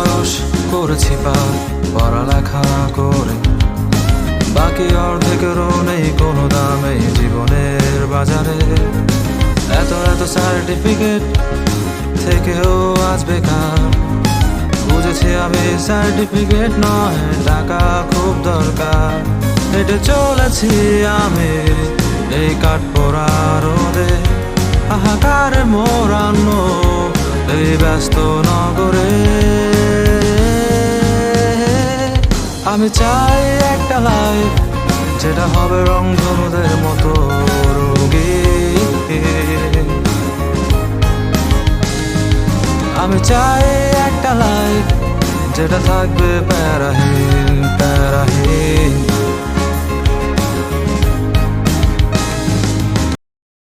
বয়স করেছি পার পড়ালেখা করে, বাকি অর্ধেকেরও নেই কোনো দামে জীবনের বাজারে। এত এত সার্টিফিকেট থেকেও আজ বেকার, বুঝেছি আমি সার্টিফিকেট নয় টাকা খুব দরকার। হেঁটে চলেছি আমি এই কাঠপোড়া রোদে, হাহাকারে মোড়ানো এই ব্যস্ত নগরে। আমি চাই একটা লাইফ যেটা হবে রংধনুদের মতো রঙিন। আমি চাই একটা লাইফ যেটা থাকবে প্যারাহীন প্যারাহীন।